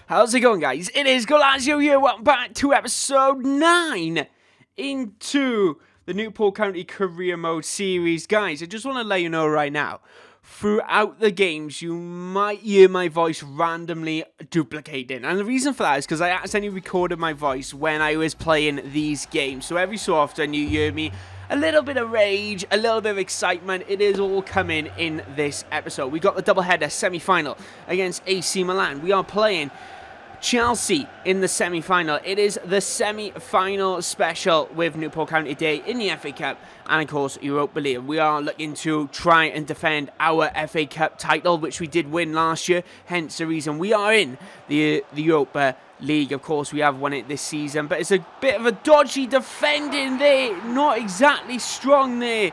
How's it going, guys? It is Goalazio here. Welcome back to episode 9 into the Newport County Career Mode series. Guys, I just want to let you know right now, throughout the games, you might hear my voice randomly duplicating. And the reason for that is because I accidentally recorded my voice when I was playing these games. So every so often you hear me a little bit of rage, a little bit of excitement. It is all coming in this episode. We got the doubleheader semi-final against AC Milan. We are playing Chelsea in the semi-final. It is the semi-final special with Newport County Day in the FA Cup and of course Europa League. We are looking to try and defend our FA Cup title, which we did win last year, hence the reason we are in the Europa League. Of course we have won it this season, but it's a bit of a dodgy defending there, not exactly strong there.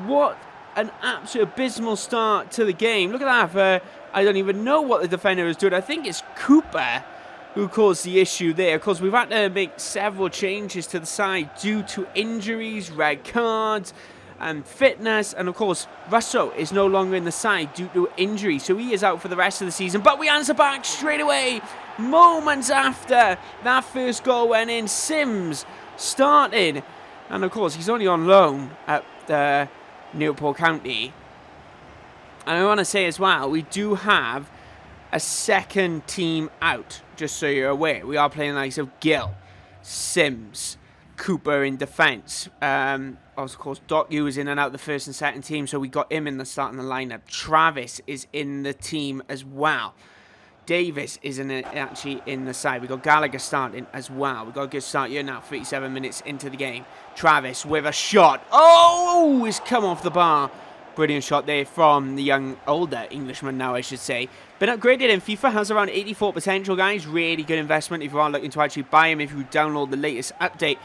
What an absolute abysmal start to the game. Look at that. I don't even know what the defender is doing. I think it's Cooper who caused the issue there. Of course, we've had to make several changes to the side due to injuries, red cards, and fitness. And of course, Russo is no longer in the side due to injury, so he is out for the rest of the season. But we answer back straight away, moments after that first goal went in. Sims starting, and of course, he's only on loan at Newport County. And I want to say as well, we do have a second team out, just so you're aware. We are playing the likes of Gill, Sims, Cooper in defence. Of course, Doc Yu is in and out the first and second team, so we got him in the starting lineup. Travis is in the team as well. Davis is actually in the side. We got Gallagher starting as well. We got a good start here now, 37 minutes into the game. Travis with a shot. Oh, it's come off the bar. Brilliant shot there from the older Englishman now, I should say. Been upgraded in FIFA, has around 84 potential, guys. Really good investment if you are looking to actually buy him if you download the latest update.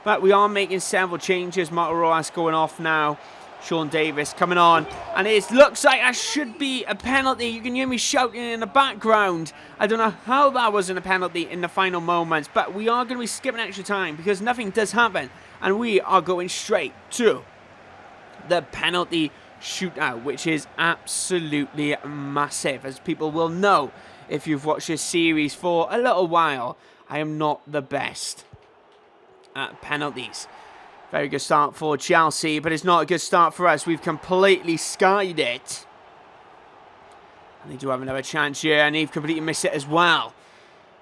But we are making several changes. Marco Rojas going off now. Sean Davis coming on. And it looks like that should be a penalty. You can hear me shouting in the background. I don't know how that wasn't a penalty in the final moments. But we are going to be skipping extra time because nothing does happen. And we are going straight to the penalty shootout, which is absolutely massive. As people will know if you've watched this series for a little while, I am not the best at penalties. Very good start for Chelsea, but it's not a good start for us. We've completely skied it. And they do have another chance here, and they've completely missed it as well.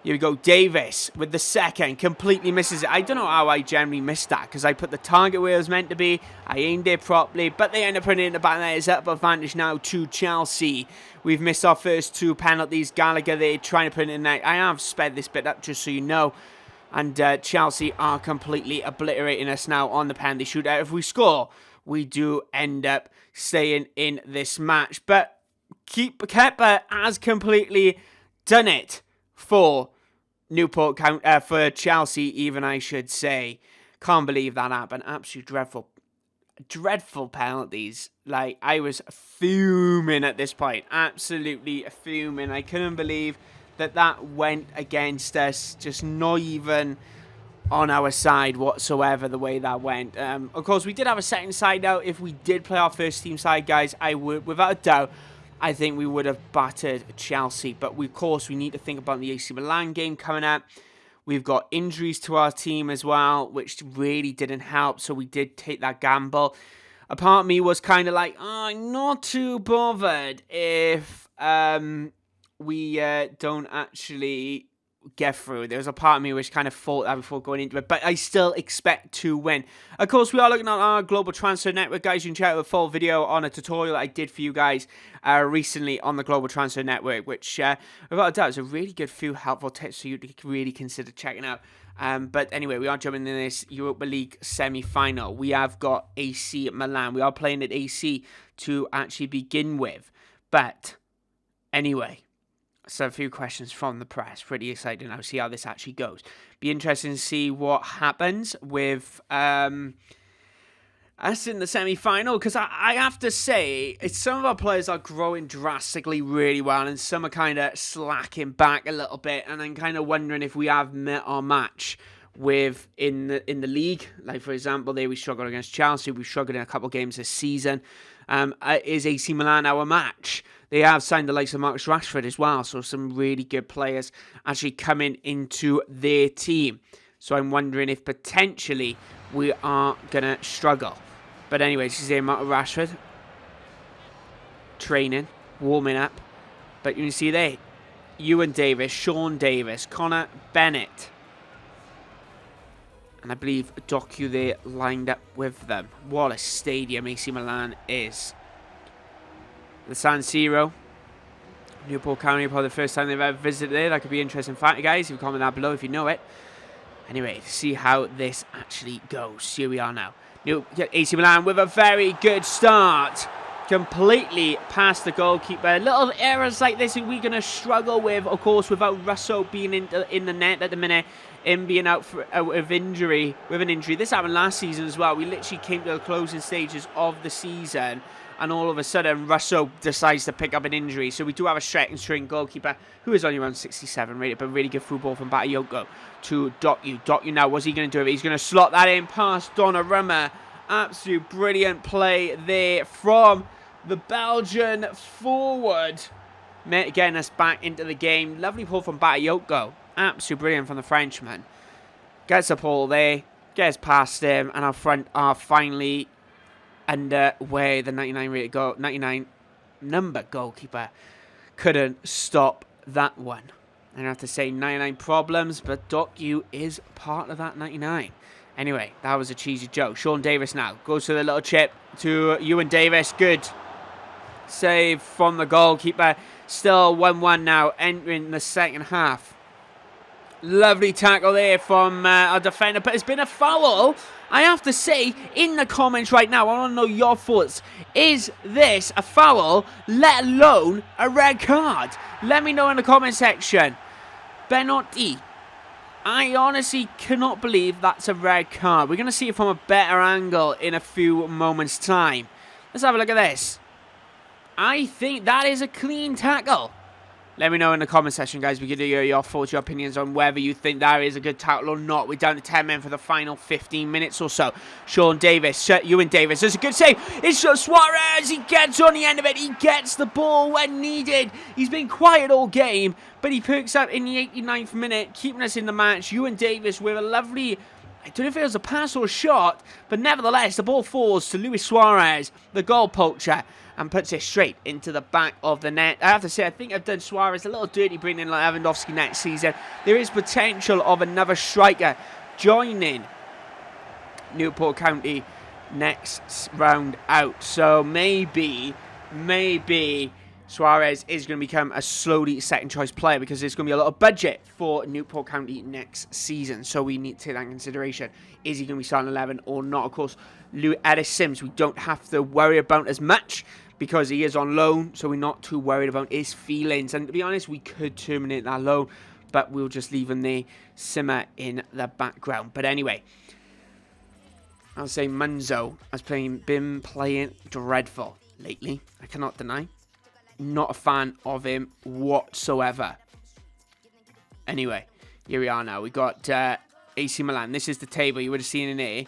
Here we go, Davis with the second, completely misses it. I don't know how I generally missed that, because I put the target where it was meant to be. I aimed it properly, but they end up putting it in the back net. It's up advantage now to Chelsea. We've missed our first two penalties. Gallagher, they're trying to put it in there. I have sped this bit up just so you know. And Chelsea are completely obliterating us now on the penalty shootout. If we score, we do end up staying in this match. But Kepa has completely done it for Newport County, for Chelsea even, I should say. Can't believe that happened. Absolute dreadful penalties. Like, I was fuming at this point. Absolutely fuming. I couldn't believe that went against us. Just not even on our side whatsoever, the way that went. Of course, we did have a second side out. If we did play our first team side, guys, I would, without a doubt, I think we would have battered Chelsea. But of course, we need to think about the AC Milan game coming up. We've got injuries to our team as well, which really didn't help. So we did take that gamble. A part of me was kind of like, oh, I'm not too bothered if we don't actually get through. There was a part of me which kind of thought that before going into it, but I still expect to win. Of course, we are looking at our global transfer network, guys. You can check out the full video on a tutorial I did for you guys recently on the global transfer network, which without a doubt is a really good few helpful tips for you to really consider checking out. But anyway, we are jumping in this Europa League semi-final. We have got AC Milan. We are playing at AC to actually begin with. But anyway, so a few questions from the press. Pretty excited now to see how this actually goes. Be interesting to see what happens with us in the semi-final, because I have to say, some of our players are growing drastically really well, and some are kind of slacking back a little bit, and I'm kind of wondering if we have met our match with in the league. Like, for example, there we struggled against Chelsea. We've struggled in a couple of games this season. Is AC Milan our match? they have signed the likes of Marcus Rashford as well. So some really good players actually coming into their team. So I'm wondering if potentially we are going to struggle. But anyways, this is the amount of Rashford. Training, warming up. But you can see there, Ewan Davis, Sean Davis, Connor Bennett. And I believe Doku there lined up with them. What a stadium AC Milan is. The San Siro. Newport County, probably the first time they've ever visited there. That could be an interesting fact, guys. You can comment down below if you know it. Anyway, to see how this actually goes. Here we are now. AC Milan with a very good start. Completely past the goalkeeper. Little errors like this we're going to struggle with, of course, without Russo being in the net at the minute. Him being out with an injury. This happened last season as well. We literally came to the closing stages of the season, and all of a sudden, Russo decides to pick up an injury. So we do have a second string goalkeeper who is only around 67 rated, but really good football from Bakayoko to Doku. Doku now, what's he going to do? He's going to slot that in past Donnarumma. Absolute brilliant play there from the Belgian forward. Getting us back into the game. Lovely pull from Bakayoko. Absolute brilliant from the Frenchman. Gets the ball there. Gets past him. And our front are finally underway. The 99 number goalkeeper couldn't stop that one. I have to say 99 problems, but Doku is part of that 99. Anyway, that was a cheesy joke. Sean Davis now goes to the little chip to Ewan Davis. Good save from the goalkeeper. Still 1-1 now, entering the second half. Lovely tackle there from our defender, but it's been a foul. I have to say, in the comments right now, I want to know your thoughts. Is this a foul, let alone a red card? Let me know in the comment section. Benotti. I honestly cannot believe that's a red card. We're going to see it from a better angle in a few moments' time. Let's have a look at this. I think that is a clean tackle. Let me know in the comment section, guys. We can do your thoughts, your opinions on whether you think that is a good tackle or not. We're down to 10 men for the final 15 minutes or so. Sean Davis, Ewan Davis, there's a good save. It's Suarez. He gets on the end of it. He gets the ball when needed. He's been quiet all game, but he perks up in the 89th minute, keeping us in the match. Ewan Davis with a lovely, I don't know if it was a pass or a shot, but nevertheless, the ball falls to Luis Suarez, the goal poacher, and puts it straight into the back of the net. I have to say, I think I've done Suarez a little dirty bringing in Lewandowski next season. There is potential of another striker joining Newport County next round out. So maybe Suarez is going to become a slowly second choice player because there's going to be a lot of budget for Newport County next season. So we need to take that in consideration. Is he going to be starting 11 or not? Of course, Ellis Sims, we don't have to worry about as much because he is on loan. So we're not too worried about his feelings. And to be honest, we could terminate that loan, but we'll just leave him there, simmer in the background. But anyway, I'll say Munzo has been playing dreadful lately. I cannot deny. Not a fan of him whatsoever. Anyway, here we are now. We got AC Milan. This is the table you would have seen in here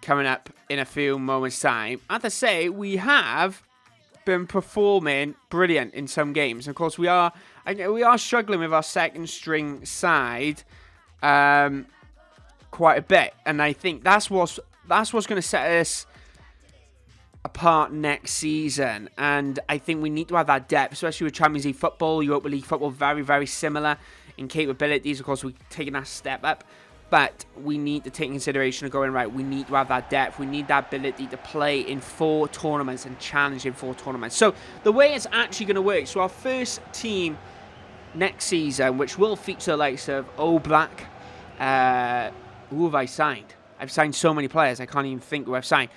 coming up in a few moments' time. I have to say, we have been performing brilliant in some games. Of course, we are struggling with our second string side quite a bit, and I think that's what's going to set us apart next season. And I think we need to have that depth, especially with Champions League football, Europa League football, very, very similar in capabilities. Of course, we've taken that step up, but we need to take consideration of going, right, we need to have that depth. We need that ability to play in 4 tournaments and challenge in 4 tournaments. So the way it's actually going to work, so our first team next season, which will feature the likes of Oblak, who have I signed? I've signed so many players, I can't even think who I've signed.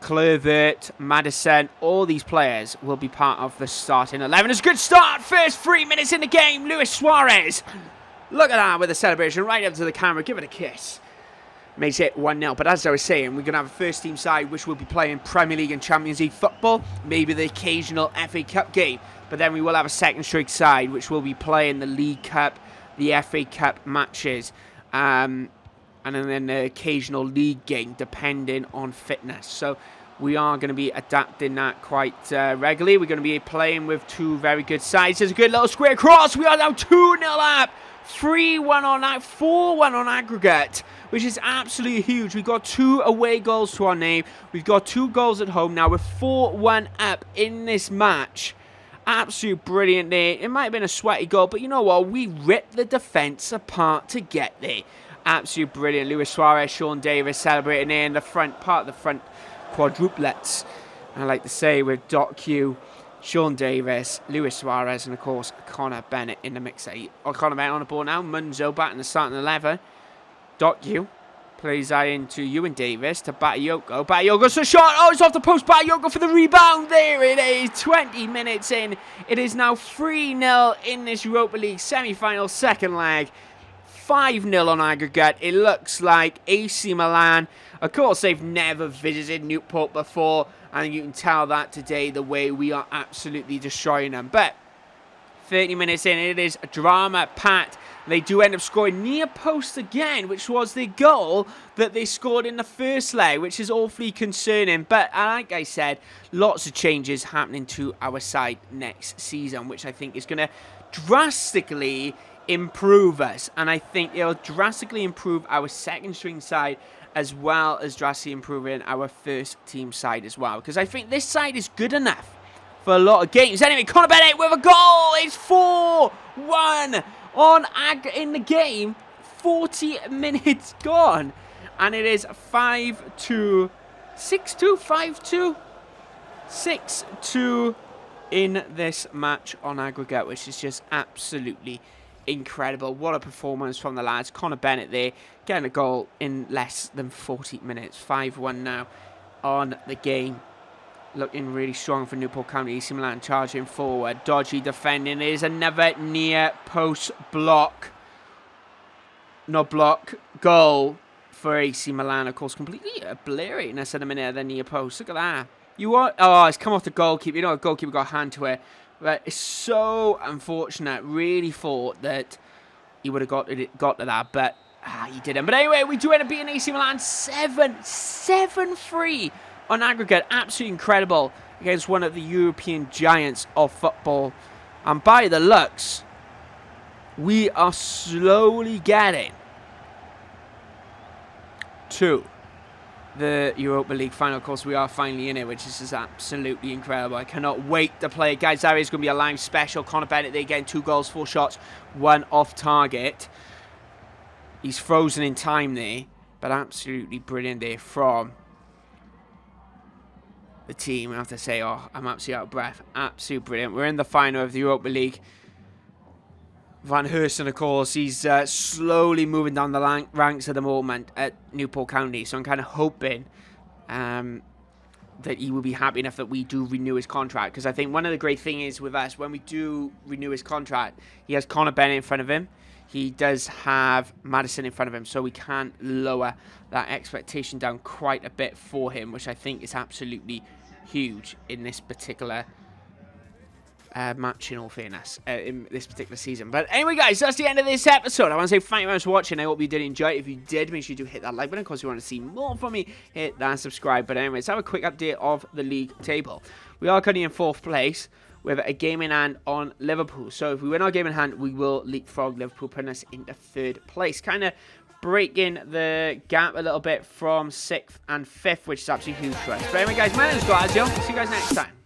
Kluivert, Madison, all these players will be part of the starting 11. It's a good start. First 3 minutes in the game. Luis Suarez. Look at that with the celebration right up to the camera. Give it a kiss. Makes it 1-0. But as I was saying, we're going to have a first team side which will be playing Premier League and Champions League football. Maybe the occasional FA Cup game. But then we will have a second string side which will be playing the League Cup, the FA Cup matches. And then the occasional league game, depending on fitness. So we are going to be adapting that quite regularly. We're going to be playing with two very good sides. There's a good little square cross. We are now 2-0 up. 3-1 on that, 4-1 on aggregate, which is absolutely huge. We've got 2 away goals to our name. We've got 2 goals at home now. We're 4-1 up in this match. Absolute brilliant there. It might have been a sweaty goal, but you know what? We ripped the defence apart to get there. Absolute brilliant. Luis Suarez, Sean Davis celebrating there in the front part of the front quadruplets. I like to say with Q, Sean Davis, Luis Suarez, and of course Connor Bennett in the mix. Connor Bennett on the ball now. Munzo back in the starting 11. Q plays that into Ewan Davis to Bakayoko. Bakayoko's a shot. Oh, it's off the post. Bakayoko for the rebound. There it is. 20 minutes in. It is now 3-0 in this Europa League semi-final second leg. 5-0 on aggregate. It looks like AC Milan. Of course, they've never visited Newport before, and you can tell that today the way we are absolutely destroying them. But 30 minutes in, it is drama-packed. They do end up scoring near post again, which was the goal that they scored in the first leg, which is awfully concerning. But like I said, lots of changes happening to our side next season, which I think is going to drastically improve us. And I think it'll drastically improve our second string side, as well as drastically improving our first team side as well. Because I think this side is good enough for a lot of games. Anyway, Connor Bennett with a goal. It's 4-1 in the game. 40 minutes gone. And it is 5-2, 6-2, 5-2, 6-2 in this match on aggregate, which is just absolutely incredible. What a performance from the lads. Connor Bennett there getting a goal in less than 40 minutes. 5-1 now on the game. Looking really strong for Newport County. AC Milan charging forward. Dodgy defending. There's another near post block. No block. Goal for AC Milan. Of course, completely obliterating us in a minute at the near post. Look at that. Oh, it's come off the goalkeeper. You know, the goalkeeper got a hand to it. But it's so unfortunate. Really thought that he would have got to that, but he didn't. But anyway, we do end up beating AC Milan 7-3 on aggregate. Absolutely incredible against one of the European giants of football. And by the looks, we are slowly getting to the Europa League final. Of course, we are finally in it, which is just absolutely incredible. I cannot wait to play it. Guys, that is going to be a live special. Connor Bennett, they getting 2 goals, 4 shots, 1 off target. He's frozen in time there, but absolutely brilliant there from the team. I have to say, I'm absolutely out of breath. Absolutely brilliant. We're in the final of the Europa League. Van Hersen, of course, he's slowly moving down the ranks at the moment at Newport County. So I'm kind of hoping that he will be happy enough that we do renew his contract. Because I think one of the great things is with us, when we do renew his contract, he has Connor Bennett in front of him. He does have Madison in front of him. So we can lower that expectation down quite a bit for him, which I think is absolutely huge in this particular match, in all fairness, in this particular season. But anyway, guys, that's the end of this episode. I want to say thank you very much for watching. I hope you did enjoy it. If you did, make sure you do hit that like button. Of course, if you want to see more from me, hit that subscribe button. Anyway, let's have a quick update of the league table. We are currently in 4th place with a game in hand on Liverpool. So if we win our game in hand, we will leapfrog Liverpool, putting us into 3rd place. Kind of breaking the gap a little bit from 6th and 5th, which is absolutely huge for us. But anyway, guys, my name is Goalazio. See you guys next time.